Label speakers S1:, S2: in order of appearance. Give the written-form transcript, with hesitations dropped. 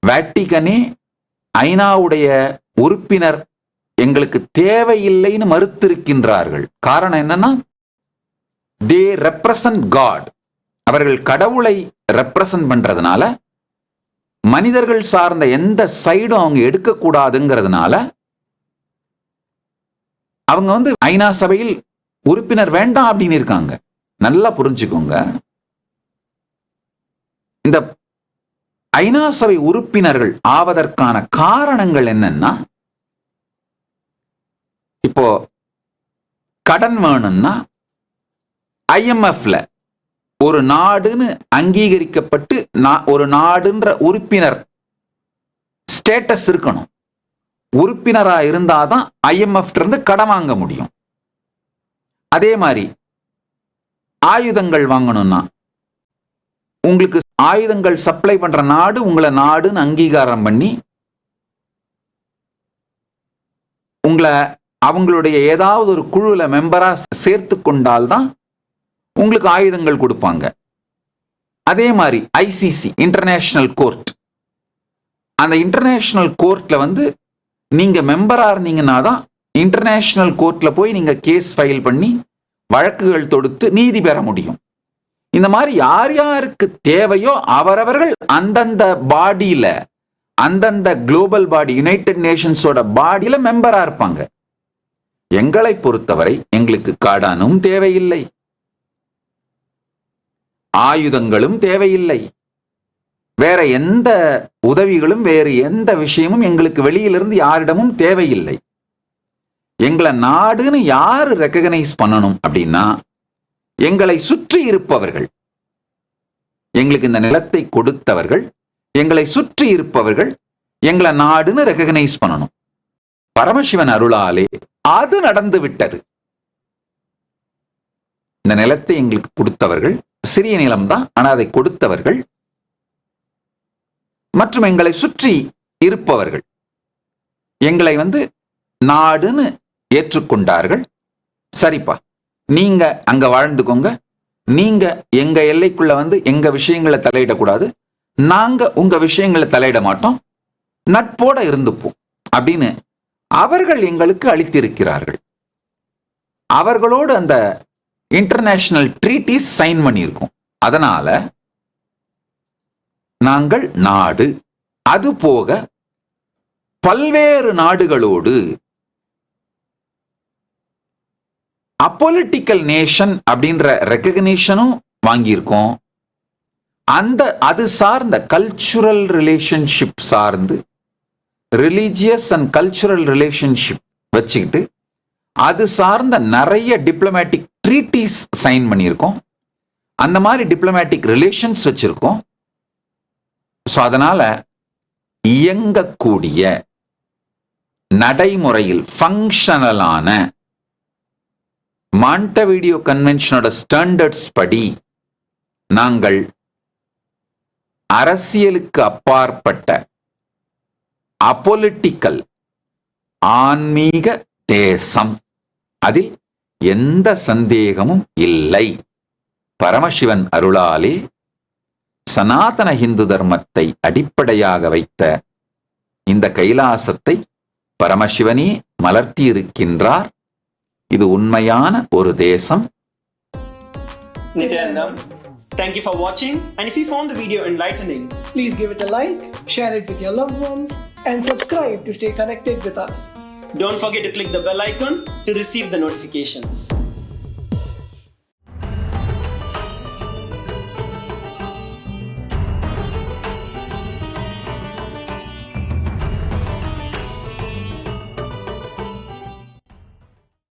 S1: வேட்டிகனே ஐநாவுடைய உறுப்பினர் எங்களுக்கு தேவையில்லைன்னு மறுத்திருக்கின்றார்கள். காரணம் என்னன்னா, தே ரெப்ரசன்ட் காட். அவர்கள் கடவுளை ரெப்ரசன்ட் பண்றதுனால மனிதர்கள் சார்ந்த எந்த சைடும் அவங்க எடுக்கக்கூடாதுங்கிறதுனால அவங்க ஐநா சபையில் உறுப்பினர் வேண்டாம் அப்படின்னு இருக்காங்க. நல்லா புரிஞ்சுக்கோங்க. இந்த ஐநா சபை உறுப்பினர்கள் ஆவதற்கான காரணங்கள் என்னன்னா, இப்போ கடன் வேணும்னா IMFல ஒரு நாடுன்னு அங்கீகரிக்கப்பட்டு ஒரு நாடுன்ற உறுப்பினர் ஸ்டேட்டஸ் இருக்கணும். உறுப்பினரா இருந்தாதான் IMF இருந்து கடன் வாங்க முடியும். அதே மாதிரி ஆயுதங்கள் வாங்கணும்னா உங்களுக்கு ஆயுதங்கள் சப்ளை பண்ற நாடு உங்களை நாடுன்னு அங்கீகாரம் பண்ணி உங்களை அவங்களுடைய ஏதாவது ஒரு குழுல மெம்பரா சேர்த்து கொண்டால்தான் உங்களுக்கு ஆயுதங்கள் கொடுப்பாங்க. அதே மாதிரி ICC இன்டர்நேஷனல் கோர்ட், அந்த இன்டர்நேஷனல் கோர்ட்ல நீங்க மெம்பரா இருந்தீங்கன்னா தான் இன்டர்நேஷனல் கோர்ட்ல போய் நீங்க கேஸ் ஃபைல் பண்ணி வழக்குகள் தொடுத்து நீதி பெற முடியும். இந்த மாதிரி யார் யாருக்கு தேவையோ அவரவர்கள் அந்தந்த பாடியில, அந்தந்த குளோபல் பாடி யுனைடெட் நேஷன்ஸோட பாடியில மெம்பரா இருப்பாங்க. எங்களை பொறுத்தவரை எங்களுக்கு கடனும் தேவையில்லை, ஆயுதங்களும் தேவையில்லை, வேற எந்த உதவிகளும் வேறு எந்த விஷயமும் எங்களுக்கு வெளியிலிருந்து யாரிடமும் தேவையில்லை. எங்களை நாடுன்னு யாரு ரெகக்னைஸ் பண்ணணும் அப்படின்னா, எங்களை சுற்றி இருப்பவர்கள், எங்களுக்கு இந்த நிலத்தை கொடுத்தவர்கள், எங்களை சுற்றி இருப்பவர்கள் எங்களை நாடுன்னு ரெகக்னைஸ் பண்ணணும். பரமசிவன் அருளாலே அது நடந்து விட்டது. இந்த நிலத்தை எங்களுக்கு கொடுத்தவர்கள், சிறிய நிலம்தான், ஆனா அதை கொடுத்தவர்கள் மற்றும் எங்களை சுற்றி இருப்பவர்கள் எங்களை நாடுன்னு ஏற்றுக்கொண்டார்கள். சரிப்பா, நீங்க அங்க வாழ்ந்துக்கோங்க, நீங்க எங்க எல்லைக்குள்ள எங்க விஷயங்களை தலையிடக்கூடாது, நாங்க உங்க விஷயங்களை தலையிட மாட்டோம், நட்போட இருந்துப்போம் அப்படின்னு அவர்கள் எங்களுக்கு அளித்திருக்கிறார்கள். அவர்களோடு அந்த இன்டர்நேஷனல் ட்ரீட்டிஸ் சைன் பண்ணியிருக்கோம். அதனால நாங்கள் நாடு. அது போக பல்வேறு நாடுகளோடு அப்பொலிட்டிக்கல் நேஷன் அப்படின்ற ரெகக்னிஷனும் வாங்கியிருக்கோம். அது சார்ந்த கல்ச்சுரல் ரிலேஷன்ஷிப் சார்ந்து, ரிலீஜியஸ் அண்ட் கல்ச்சுரல் ரிலேஷன்ஷிப் வச்சுக்கிட்டு அது சார்ந்த நிறைய டிப்ளமேட்டிக் ட்ரீட்டிஸ் சைன் பண்ணியிருக்கோம். அந்த மாதிரி டிப்ளமேட்டிக் ரிலேஷன்ஸ் வச்சிருக்கோம். ஸோ அதனால இயங்கக்கூடிய நடைமுறையில் ஃபங்க்ஷனலான மாண்டவிடியோ கன்வென்ஷனோட ஸ்டாண்டர்ட்ஸ் படி நாங்கள் அரசியலுக்கு அப்பாற்பட்ட அப்பொலிட்டிக்கல் ஆன்மீக தேசம். அதில் எந்த சந்தேகமும் இல்லை. பரமசிவன் அருளாலே சனாதன இந்து தர்மத்தை அடிப்படையாக வைத்த இந்த கைலாசத்தை பரமசிவனே மலர்த்தி இருக்கின்றார். இது உண்மையான ஒரு தேசம்.
S2: Nityanandam, thank you for watching, and if you found the video enlightening,
S3: please give it a like, share it with your loved ones, and subscribe to stay connected with us.
S2: Don't forget to click the bell icon to receive the notifications.